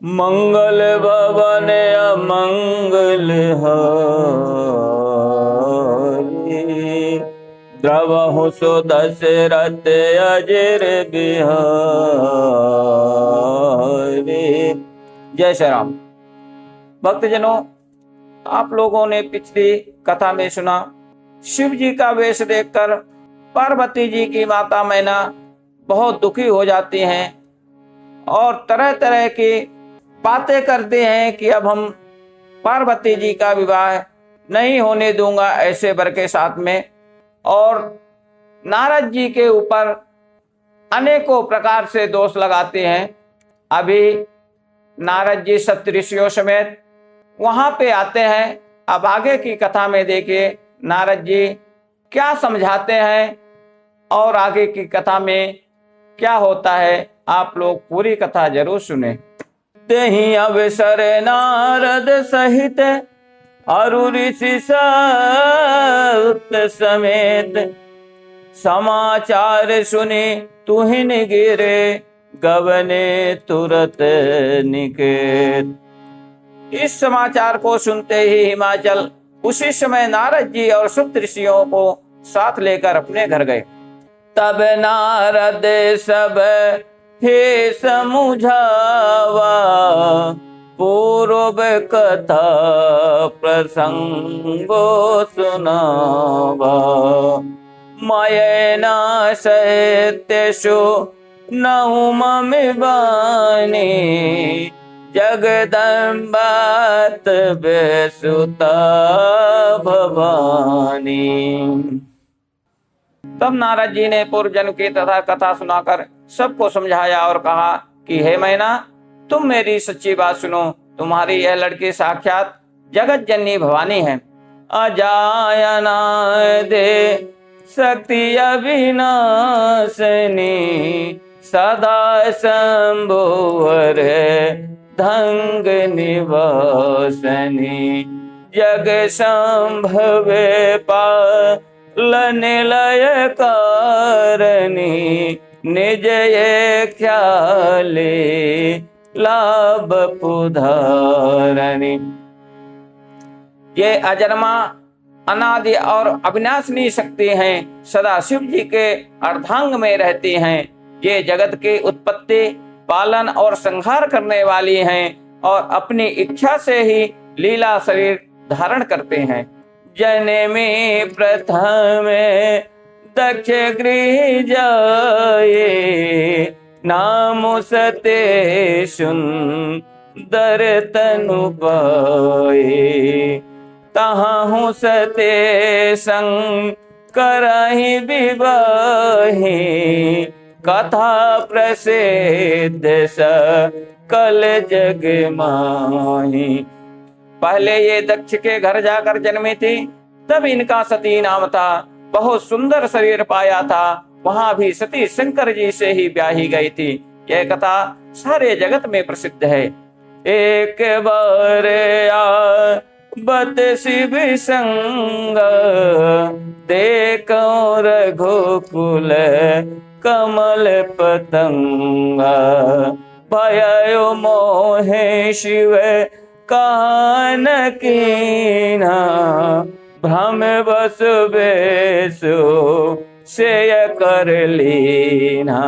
मंगल भवन अमंगल हारी, द्रवहु सो दशरथ अजर बिहारी। जय श्री राम। भक्तजनों, आप लोगों ने पिछली कथा में सुना, शिव जी का वेश देखकर पार्वती जी की माता मैना बहुत दुखी हो जाती हैं और तरह तरह की बातें करते हैं कि अब हम पार्वती जी का विवाह नहीं होने दूंगा ऐसे वर के साथ में, और नारद जी के ऊपर अनेकों प्रकार से दोष लगाते हैं। अभी नारद जी सप्तऋषियों समेत वहां पे आते हैं। अब आगे की कथा में देखिए नारद जी क्या समझाते हैं और आगे की कथा में क्या होता है। आप लोग पूरी कथा जरूर सुने। तेहि अवसर नारद सहित अरु ऋषि सप्त समेत, समाचार सुने तुहिन गिरे गवने तुरत निकेत। इस समाचार को सुनते ही हिमाचल उसी समय नारद जी और सुप्त ऋषियों को साथ लेकर अपने घर गए। तब नारद सब हे समुझावा, पूर्व कथा प्रसंगो सुनावा। मयना सत्यशो नहुमम बानी, जगदम्बात बेसुता भवानी। तब नारद जी ने पूर्व जन्म की तथा कथा सुनाकर सबको समझाया और कहा कि हे मैना, तुम मेरी सच्ची बात सुनो। तुम्हारी यह लड़की साक्षात जगत जननी भवानी है। अजायना दे शक्ति अविनाशनी, सदा शंभुवर धंग निवासनी। जग संभवे पालन लय कारणी, निज ये ख्याले लाभ पुधारणी। ये अजन्मा अनादि और अविनाशनी शक्ति हैं, सदा शिव जी के अर्धांग में रहती हैं। ये जगत की उत्पत्ति, पालन और संहार करने वाली हैं और अपनी इच्छा से ही लीला शरीर धारण करते हैं। जन्मे प्रथम दक्ष गृह जाए, नाम सते सुंदर तनु पाए। तहाँ सते संग करहि विवाही, कथा प्रसिद्ध सकल जग माही। पहले ये दक्ष के घर जाकर जन्मी थी, तब इनका सती नाम था। बहुत सुंदर शरीर पाया था। वहां भी सती शंकर जी से ही ब्याही गई थी। यह कथा सारे जगत में प्रसिद्ध है। एक बार बत शिव संग, देखो रघुकुल कमल पतंगा। भयो मोहे शिव कान कीना, भ्रम बस बेसो से कर लीना।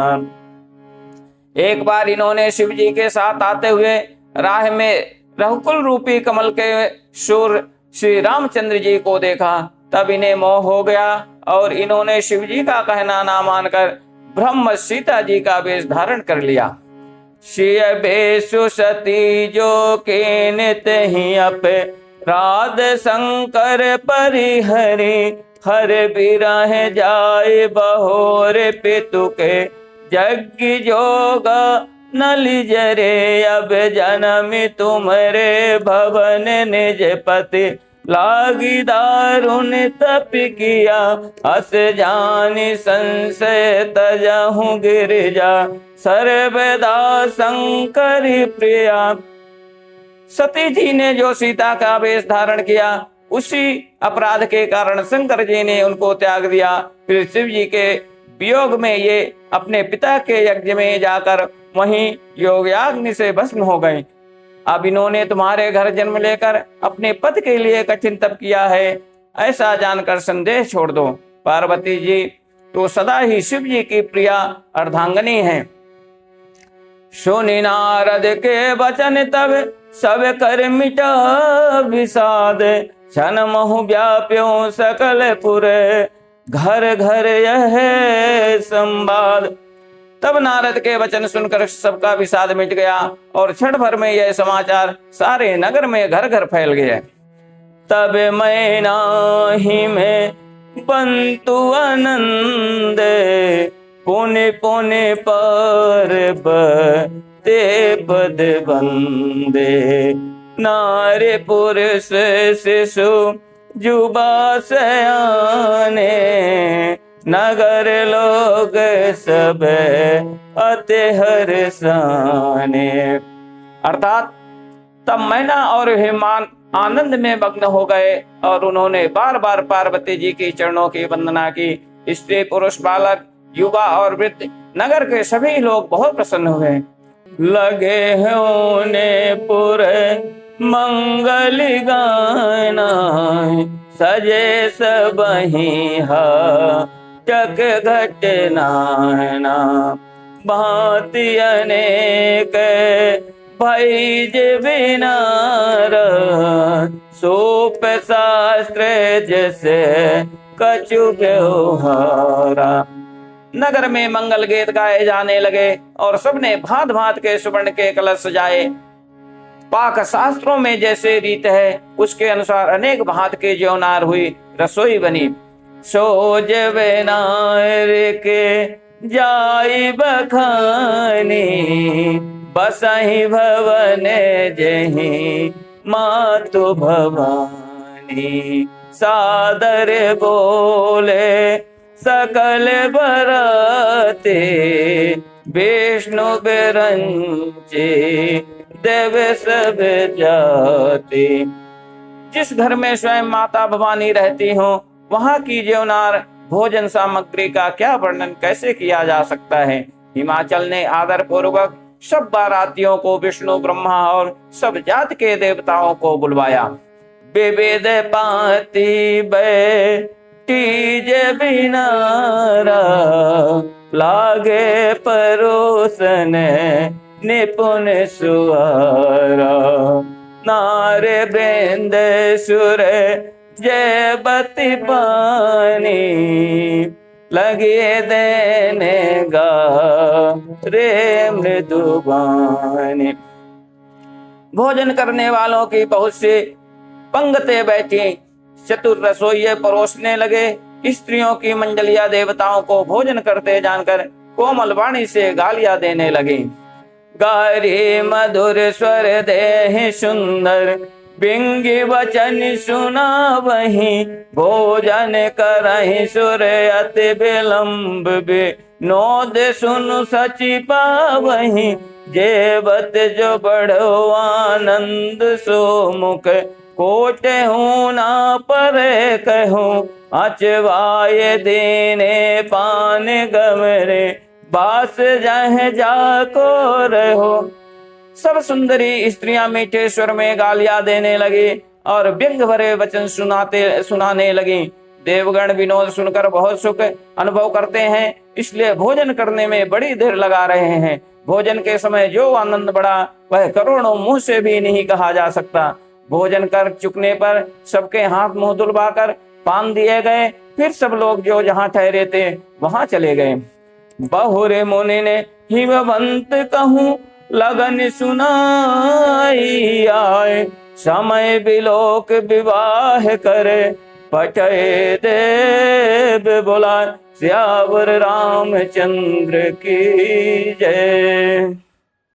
एक बार इन्होंने शिव जी के साथ आते हुए राह में रघुकुल रूपी कमल के शूर श्री रामचंद्र जी को देखा। तब इन्हें मोह हो गया और इन्होंने शिव जी का कहना ना मानकर ब्रह्म सीता जी का वेश धारण कर लिया। शिव बेसु सती जो के नित ही अपराध संकर परिहरि, हर बिरह जाए बहोर पितु के जग्गी जोगा नली जरे। अब जन्म तुमरे भवन निज पति, लागी दारुण तप किया। अस जानि संशय तजहु गिरिजा, सर्वदा शंकर प्रिया। सती जी ने जो सीता का वेश धारण किया, उसी अपराध के कारण शंकर जी ने उनको त्याग दिया। फिर शिव जी के वियोग में ये अपने पिता के यज्ञ में जाकर वहीं योगयाग्नि से भस्म हो गए। अब इन्होंने तुम्हारे घर जन्म लेकर अपने पद के लिए कठिन तप किया है, ऐसा जानकर संदेश छोड़ दो। पार्वती जी तो सदा ही शिव जी की प्रिया अर्धांगनी है। सुनि नारद के वचन तब सब कर मिटा विषाद, क्षण महु व्याप्यो सकल पुर घर घर यह संवाद। तब नारद के वचन सुनकर सबका विषाद मिट गया और क्षण भर में यह समाचार सारे नगर में घर घर फैल गया। तब मैं नाही में बंतु आनंद, पुण्य पुण्य पर ते पद बंदे। नारे पुरुष शिशु जुबा सयाने, नगर लोग सब अति हर्षाने। अर्थात तब मैना और हिमान आनंद में मग्न हो गए और उन्होंने बार बार पार्वती जी की चरणों की वंदना की। स्त्री पुरुष बालक युवा और वृद्ध नगर के सभी लोग बहुत प्रसन्न हुए। लगे होने पुरे मंगल गाना, सजे सबहि चक घटनाना। भांति अनेक भैज बिनार, सोप शास्त्र जैसे कछु व्यवहारा। नगर में मंगल गीत गाए जाने लगे और सबने भांत भांत के सुवर्ण के कलश सजाए। पाक शास्त्रों में जैसे रीत है उसके अनुसार अनेक भांत के ज्योनार हुई, रसोई बनी। सोज बेनार के जाई बखानी, बसहि भवन जहि मातु भवानी। सादर बोले सकल बराते, विष्णु बिरंचे देव सब जाते। जिस घर में स्वयं माता भवानी रहती हो वहां की ज्योनार भोजन सामग्री का क्या वर्णन कैसे किया जा सकता है। हिमाचल ने आदर पूर्वक सब बारातियों को विष्णु ब्रह्मा और सब जात के देवताओं को बुलवाया। विविध पाती बैठीज बिनारा, लागे परोसन निपुण सुआरा। नार वृंद सुर जयबती पानी, लगे देने गा रे मृदुबानी। भोजन करने वालों की बहुत सी पंगतें बैठी, चतुर रसोइये परोसने लगे। स्त्रियों की मंडलियां देवताओं को भोजन करते जानकर कोमल वाणी से गालियां देने लगी। गारी मधुर स्वर देहि सुंदर, बिंगी वचन सुना वही। भोजन करहि सुर अति विलंब, नोद सुन सचि पावही। जेवत जो बढ़ो आनंद सो मुख, कोटे हूँ ना पर कहूँ। अचवाय दीने पान गमरे, बास जह जाको रहो। सब सुंदरी स्त्रियां मीठे स्वर में गालियां देने लगी और व्यंग भरे वचन सुनाने लगी। देवगण विनोद सुनकर बहुत सुख अनुभव करते हैं, इसलिए भोजन करने में बड़ी देर लगा रहे हैं। भोजन के समय जो आनंद बढ़ा वह करोड़ों मुंह से भी नहीं कहा जा सकता। भोजन कर चुकने पर सबके हाथ मुंह धुलवाकर पान दिए गए। फिर सब लोग जो जहाँ ठहरे थे वहां चले गए। बहुरे मुनि ने हिमवंत कहूँ, लगन सुनाई आए। समय बिलोक विवाह करे, पठय देव बोला। श्यावर रामचंद्र की जय।